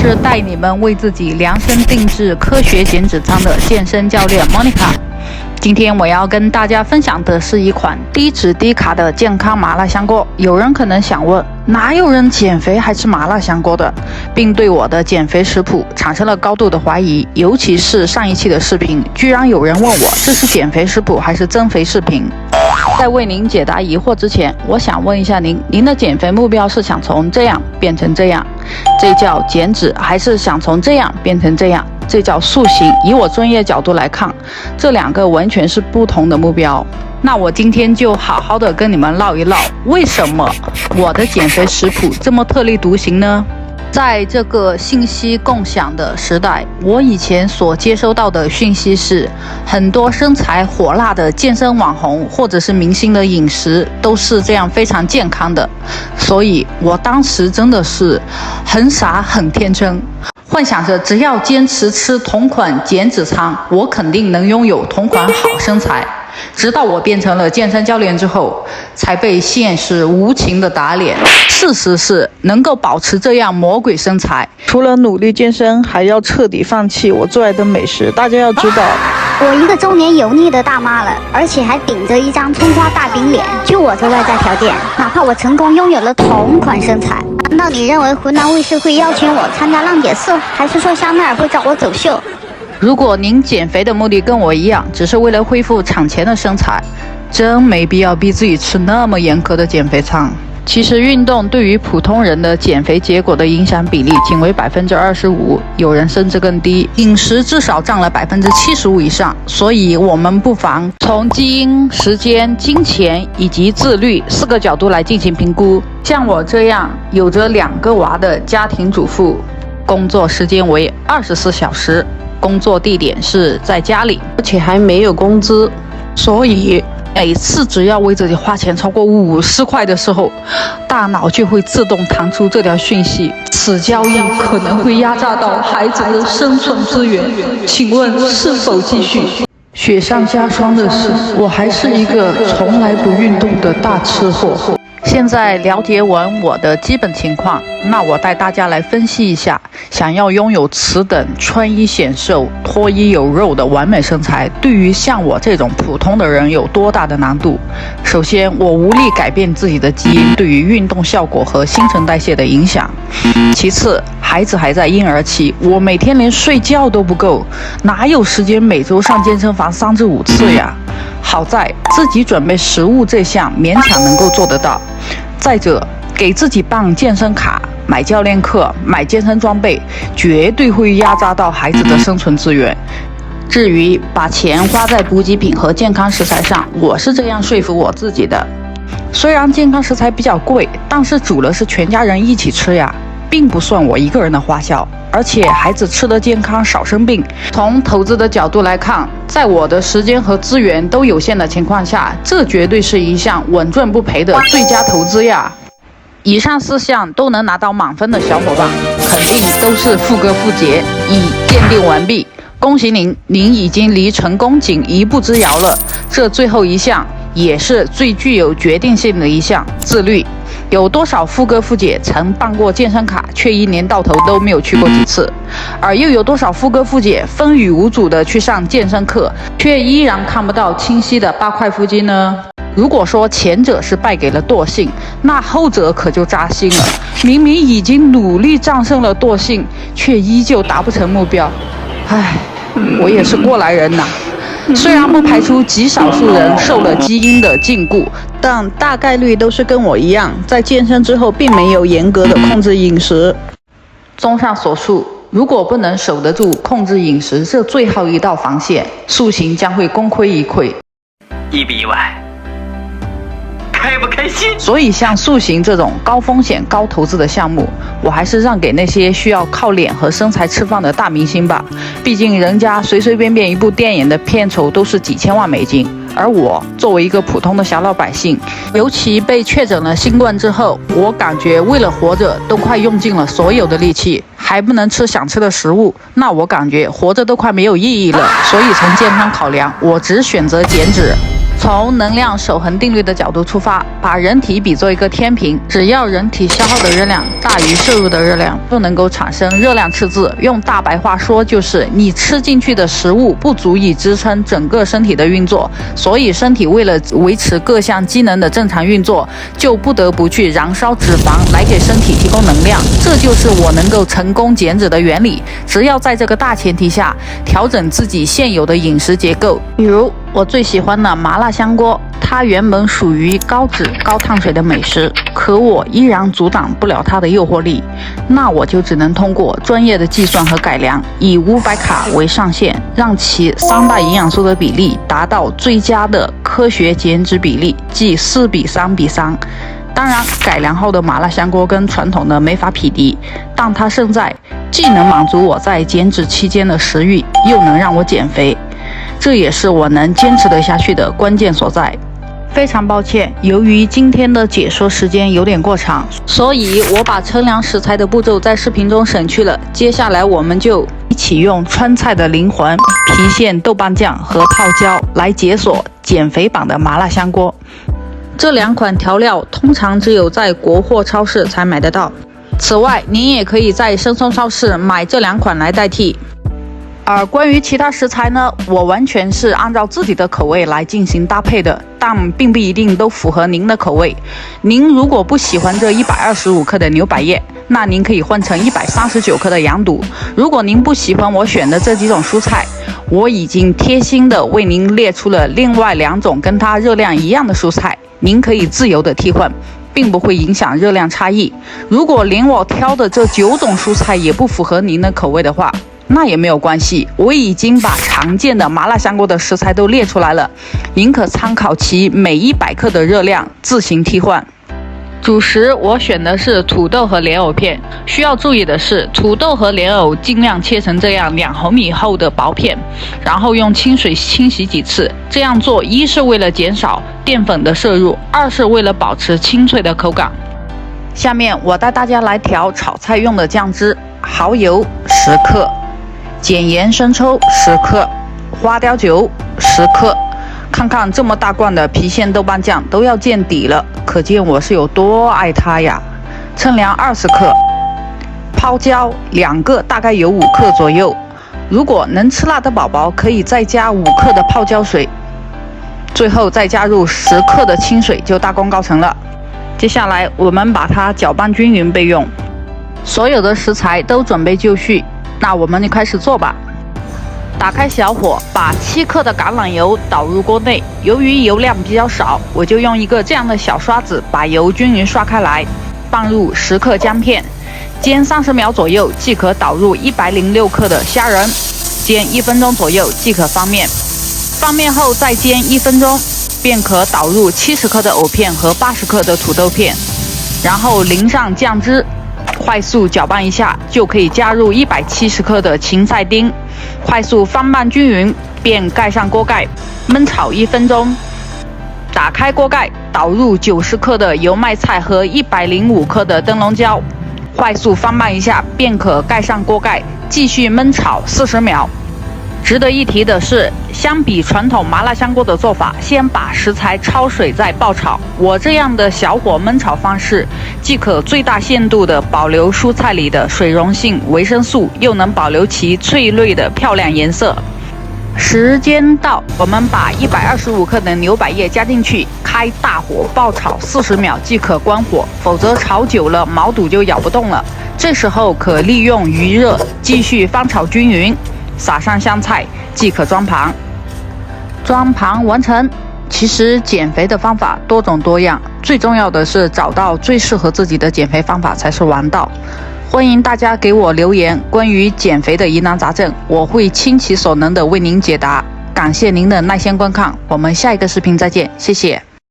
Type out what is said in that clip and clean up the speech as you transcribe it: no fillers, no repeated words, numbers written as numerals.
是带你们为自己量身定制科学减脂餐的健身教练 Monica。今天我要跟大家分享的是一款低脂低卡的健康麻辣香锅。有人可能想问，哪有人减肥还吃麻辣香锅的？并对我的减肥食谱产生了高度的怀疑。尤其是上一期的视频，居然有人问我这是减肥食谱还是增肥视频。在为您解答疑惑之前，我想问一下您的减肥目标是想从这样变成这样，这叫减脂，还是想从这样变成这样，这叫塑形？以我专业角度来看，这两个完全是不同的目标。那我今天就好好的跟你们唠一唠，为什么我的减肥食谱这么特立独行呢？在这个信息共享的时代，我以前所接收到的讯息是，很多身材火辣的健身网红或者是明星的饮食都是这样非常健康的，所以我当时真的是很傻很天真，幻想着只要坚持吃同款减脂餐，我肯定能拥有同款好身材。直到我变成了健身教练之后，才被现实无情的打脸。事实是，能够保持这样魔鬼身材，除了努力健身，还要彻底放弃我最爱的美食。大家要知道，我一个中年油腻的大妈了，而且还顶着一张葱花大饼脸。就我这外在条件，哪怕我成功拥有了同款身材，难道你认为湖南卫视会邀请我参加浪姐4，还是说香奈儿会找我走秀？如果您减肥的目的跟我一样，只是为了恢复产前的身材，真没必要逼自己吃那么严格的减肥餐。其实运动对于普通人的减肥结果的影响比例仅为25%，有人甚至更低。饮食至少占了75%以上，所以我们不妨从基因、时间、金钱以及自律4个角度来进行评估。像我这样有着2个娃的家庭主妇，工作时间为24小时，工作地点是在家里，而且还没有工资，所以每次只要为自己花钱超过50块的时候，大脑就会自动弹出这条讯息：此交易可能会压榨到孩子的生存资源，请问是否继续？雪上加霜的是，我还是一个从来不运动的大吃货。现在了解完我的基本情况，那我带大家来分析一下，想要拥有此等穿衣显瘦、脱衣有肉的完美身材，对于像我这种普通的人有多大的难度。首先，我无力改变自己的基因对于运动效果和新陈代谢的影响。其次，孩子还在婴儿期，我每天连睡觉都不够，哪有时间每周上健身房3至5次呀？好在自己准备食物这项勉强能够做得到。再者，给自己办健身卡、买教练课、买健身装备，绝对会压榨到孩子的生存资源。至于把钱花在补给品和健康食材上，我是这样说服我自己的：虽然健康食材比较贵，但是煮了是全家人一起吃呀，并不算我一个人的花销。而且孩子吃得健康，少生病。从投资的角度来看，在我的时间和资源都有限的情况下，这绝对是一项稳赚不赔的最佳投资呀。以上4项都能拿到满分的小伙伴，肯定都是富哥富姐，已鉴定完毕。恭喜您，您已经离成功仅一步之遥了。这最后一项也是最具有决定性的一项，自律。有多少富哥富姐曾办过健身卡，却一年到头都没有去过几次？而又有多少富哥富姐风雨无阻地去上健身课，却依然看不到清晰的8块腹肌呢？如果说前者是败给了惰性，那后者可就扎心了。明明已经努力战胜了惰性，却依旧达不成目标。唉，我也是过来人呐。虽然不排除极少数人受了基因的禁锢，但大概率都是跟我一样，在健身之后并没有严格的控制饮食。综上所述，如果不能守得住控制饮食这最后一道防线，塑形将会功亏一篑。1比1万，开不开心？所以像塑形这种高风险高投资的项目，我还是让给那些需要靠脸和身材吃饭的大明星吧。毕竟人家随随便便一部电影的片酬都是几千万美金，而我作为一个普通的小老百姓，尤其被确诊了新冠之后，我感觉为了活着都快用尽了所有的力气，还不能吃想吃的食物，那我感觉活着都快没有意义了。所以从健康考量，我只选择减脂。从能量守恒定律的角度出发，把人体比作一个天平，只要人体消耗的热量大于摄入的热量，就能够产生热量赤字。用大白话说，就是你吃进去的食物不足以支撑整个身体的运作，所以身体为了维持各项机能的正常运作，就不得不去燃烧脂肪来给身体提供能量。这就是我能够成功减脂的原理。只要在这个大前提下，调整自己现有的饮食结构，比如我最喜欢的麻辣香锅，它原本属于高脂高碳水的美食，可我依然阻挡不了它的诱惑力，那我就只能通过专业的计算和改良，以500卡为上限，让其3大营养素的比例达到最佳的科学减脂比例，即4:3:3。当然，改良后的麻辣香锅跟传统的没法匹敌，但它胜在既能满足我在减脂期间的食欲，又能让我减肥，这也是我能坚持得下去的关键所在。非常抱歉，由于今天的解说时间有点过长，所以我把称量食材的步骤在视频中省去了。接下来我们就一起用川菜的灵魂郫县豆瓣酱和泡椒来解锁减肥版的麻辣香锅。这2款调料通常只有在国货超市才买得到，此外您也可以在生鲜超市买这2款来代替。而关于其他食材呢，我完全是按照自己的口味来进行搭配的，但并不一定都符合您的口味。您如果不喜欢这125克的牛百叶，那您可以换成139克的羊肚。如果您不喜欢我选的这几种蔬菜，我已经贴心的为您列出了另外2种跟它热量一样的蔬菜，您可以自由的替换，并不会影响热量差异。如果连我挑的这9种蔬菜也不符合您的口味的话，那也没有关系，我已经把常见的麻辣香锅的食材都列出来了，您可参考其每100克的热量自行替换。主食我选的是土豆和莲藕片，需要注意的是，土豆和莲藕尽量切成这样2毫米厚的薄片，然后用清水清洗几次。这样做一是为了减少淀粉的摄入，二是为了保持清脆的口感。下面我带大家来调炒菜用的酱汁，蚝油10克，碱盐生抽10克，花雕酒10克。看看这么大罐的郫县豆瓣酱都要见底了，可见我是有多爱它呀。称量20克，泡椒2个，大概有5克左右。如果能吃辣的宝宝可以再加5克的泡椒水，最后再加入10克的清水，就大功告成了。接下来我们把它搅拌均匀备用。所有的食材都准备就绪，那我们就开始做吧。打开小火，把7克的橄榄油倒入锅内。由于油量比较少，我就用一个这样的小刷子把油均匀刷开来，放入10克姜片，煎30秒左右即可倒入106克的虾仁，煎1分钟左右即可翻面。翻面后再煎1分钟，便可倒入70克的藕片和80克的土豆片，然后淋上酱汁，快速搅拌一下，就可以加入170克的芹菜丁，快速翻拌均匀，便盖上锅盖，焖炒1分钟。打开锅盖，倒入90克的油麦菜和105克的灯笼椒，快速翻拌一下，便可盖上锅盖，继续焖炒40秒。值得一提的是，相比传统麻辣香锅的做法，先把食材焯水再爆炒，我这样的小火焖炒方式，既可最大限度地保留蔬菜里的水溶性维生素，又能保留其翠绿的漂亮颜色。时间到，我们把125克的牛百叶加进去，开大火爆炒40秒即可关火，否则炒久了毛肚就咬不动了。这时候可利用余热继续翻炒均匀，撒上香菜即可装盘。装盘完成。其实减肥的方法多种多样，最重要的是找到最适合自己的减肥方法才是王道。欢迎大家给我留言关于减肥的疑难杂症，我会倾其所能的为您解答。感谢您的耐心观看，我们下一个视频再见，谢谢。